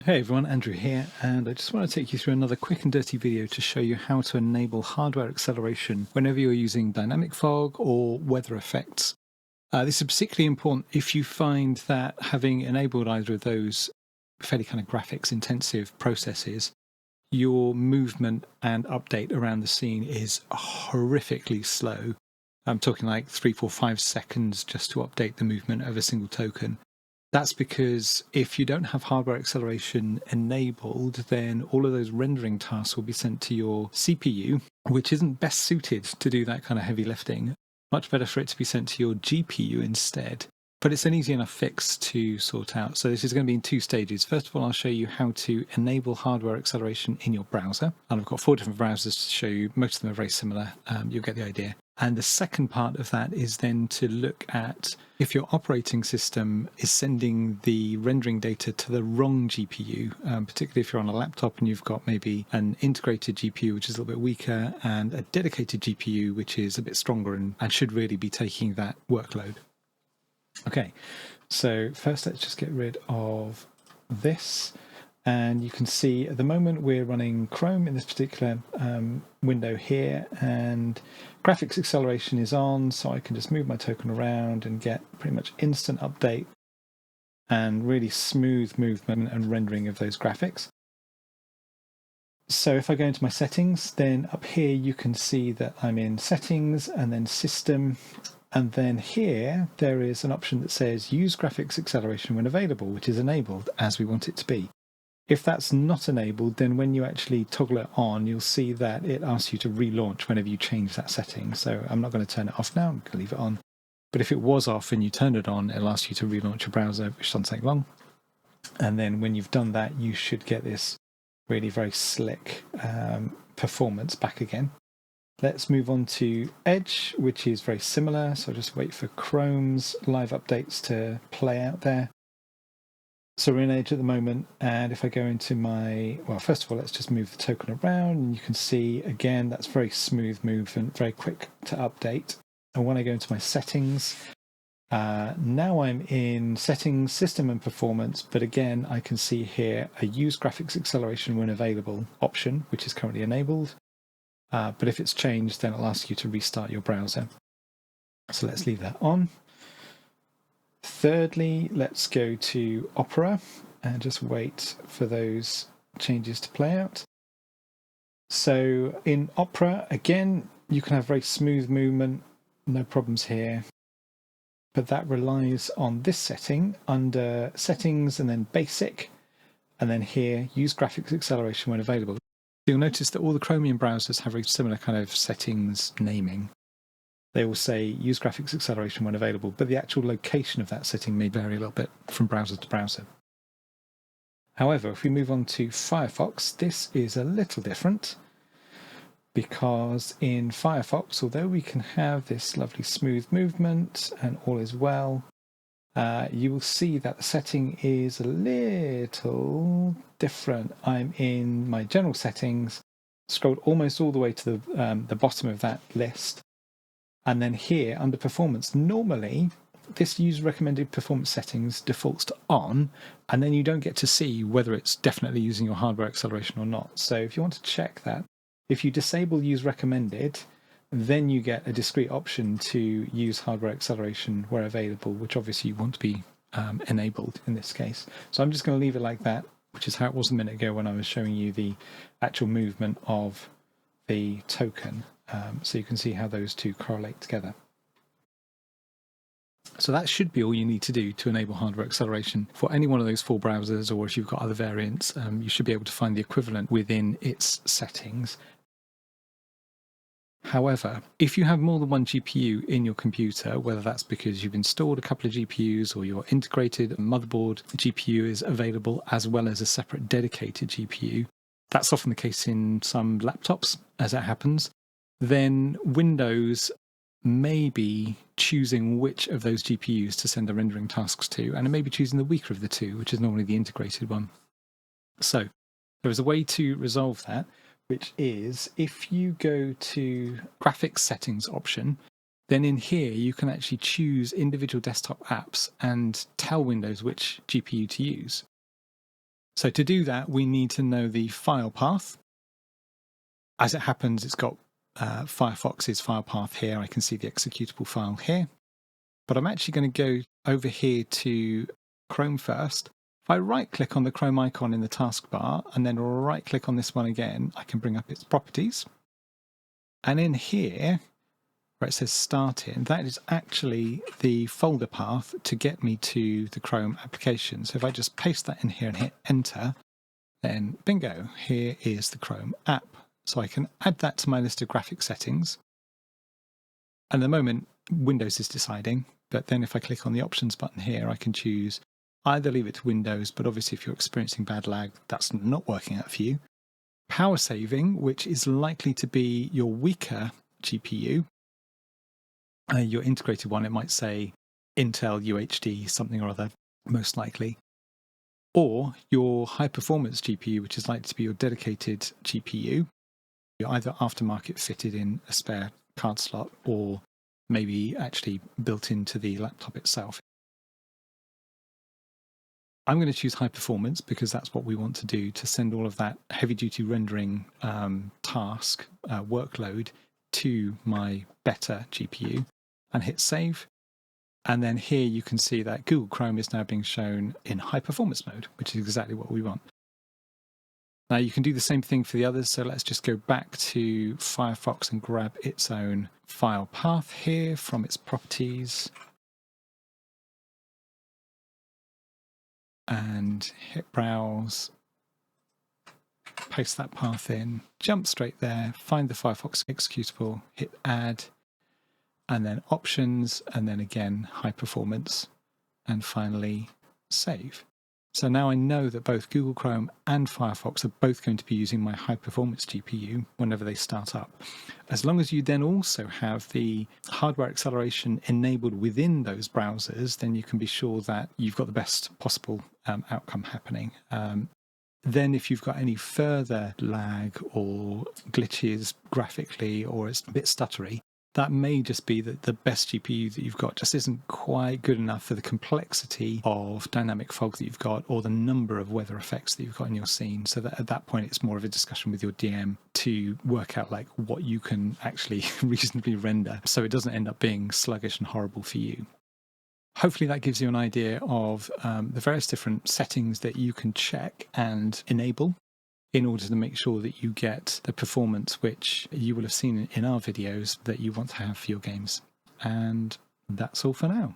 Hey everyone, Andrew here, and I just want to take you through another quick and dirty video to show you how to enable hardware acceleration whenever you're using dynamic fog or weather effects. This is particularly important if you find that having enabled either of those fairly kind of graphics intensive processes, your movement and update around the scene is horrifically slow. I'm talking like 3, 4, 5 seconds just to update the movement of a single token. That's because if you don't have hardware acceleration enabled, then all of those rendering tasks will be sent to your CPU, which isn't best suited to do that kind of heavy lifting. Much better for it to be sent to your GPU instead. But it's an easy enough fix to sort out. So this is going to be in 2 stages. First of all, I'll show you how to enable hardware acceleration in your browser. And I've got 4 different browsers to show you. Most of them are very similar. You'll get the idea. And the second part of that is then to look at if your operating system is sending the rendering data to the wrong GPU, particularly if you're on a laptop and you've got maybe an integrated GPU, which is a little bit weaker, and a dedicated GPU, which is a bit stronger and should really be taking that workload. Okay, so first let's just get rid of this. And you can see at the moment we're running Chrome in this particular window here, and graphics acceleration is on, so I can just move my token around and get pretty much instant update and really smooth movement and rendering of those graphics. So if I go into my settings, then up here you can see that I'm in settings and then system. And then here there is an option that says use graphics acceleration when available, which is enabled as we want it to be. If that's not enabled, then when you actually toggle it on, you'll see that it asks you to relaunch whenever you change that setting. So I'm not going to turn it off now, I'm going to leave it on. But if it was off and you turned it on, it'll ask you to relaunch your browser, which doesn't take long. And then when you've done that, you should get this really very slick performance back again. Let's move on to Edge, which is very similar. So I'll just wait for Chrome's live updates to play out there. So we're in Edge at the moment, and if I go into well, first of all, let's just move the token around, and you can see, again, that's very smooth movement, very quick to update. And when I go into my settings, now I'm in settings, system and performance, but again, I can see here a use graphics acceleration when available option, which is currently enabled. But if it's changed, then it'll ask you to restart your browser. So let's leave that on. Thirdly, let's go to Opera and just wait for those changes to play out. So in Opera, again, you can have very smooth movement, no problems here. But that relies on this setting under Settings and then Basic, and then here, Use Graphics Acceleration when available. You'll notice that all the Chromium browsers have a similar kind of settings naming. They will say use graphics acceleration when available, but the actual location of that setting may vary a little bit from browser to browser. However, if we move on to Firefox, this is a little different, because in Firefox, although we can have this lovely smooth movement and all is well, you will see that the setting is a little different. I'm in my general settings, scrolled almost all the way to the bottom of that list. And then here under performance, normally this user recommended performance settings defaults to on, and then you don't get to see whether it's definitely using your hardware acceleration or not. So if you want to check that, if you disable use recommended, then you get a discrete option to use hardware acceleration where available, which obviously you want to be enabled in this case. So I'm just going to leave it like that, which is how it was a minute ago when I was showing you the actual movement of the token. So you can see how those two correlate together. So that should be all you need to do to enable hardware acceleration for any one of those 4 browsers, or if you've got other variants, you should be able to find the equivalent within its settings. However, if you have more than one GPU in your computer, whether that's because you've installed a couple of GPUs or your integrated motherboard GPU is available as well as a separate dedicated GPU, that's often the case in some laptops, as it happens, then Windows may be choosing which of those GPUs to send the rendering tasks to, and it may be choosing the weaker of the two, which is normally the integrated one. So there is a way to resolve that, which is if you go to graphics settings option, then in here you can actually choose individual desktop apps and tell Windows which GPU to use. So to do that, we need to know the file path. As it happens, it's got Firefox's file path here. I can see the executable file here. But I'm actually going to go over here to Chrome first. If I right-click on the Chrome icon in the taskbar and then right-click on this one again, I can bring up its properties. And in here, where it says Start In, that is actually the folder path to get me to the Chrome application. So if I just paste that in here and hit Enter, then bingo, here is the Chrome app. So I can add that to my list of graphic settings. And at the moment, Windows is deciding, but then if I click on the options button here, I can choose either leave it to Windows, but obviously if you're experiencing bad lag, that's not working out for you. Power saving, which is likely to be your weaker GPU. Your integrated one, it might say Intel UHD something or other, most likely. Or your high performance GPU, which is likely to be your dedicated GPU. You're either aftermarket fitted in a spare card slot or maybe actually built into the laptop itself. I'm going to choose high performance because that's what we want to do to send all of that heavy duty rendering task workload to my better GPU and hit save. And then here you can see that Google Chrome is now being shown in high performance mode, which is exactly what we want. Now you can do the same thing for the others. So let's just go back to Firefox and grab its own file path here from its properties. And hit browse, paste that path in, jump straight there, find the Firefox executable, hit add, and then options, and then again high performance, and finally save. So now I know that both Google Chrome and Firefox are both going to be using my high performance GPU whenever they start up. As long as you then also have the hardware acceleration enabled within those browsers, then you can be sure that you've got the best possible outcome happening. Then if you've got any further lag or glitches graphically or it's a bit stuttery, that may just be that the best GPU that you've got just isn't quite good enough for the complexity of dynamic fog that you've got or the number of weather effects that you've got in your scene. So that at that point, it's more of a discussion with your DM to work out like what you can actually reasonably render so it doesn't end up being sluggish and horrible for you. Hopefully that gives you an idea of the various different settings that you can check and enable in order to make sure that you get the performance which you will have seen in our videos that you want to have for your games. And that's all for now.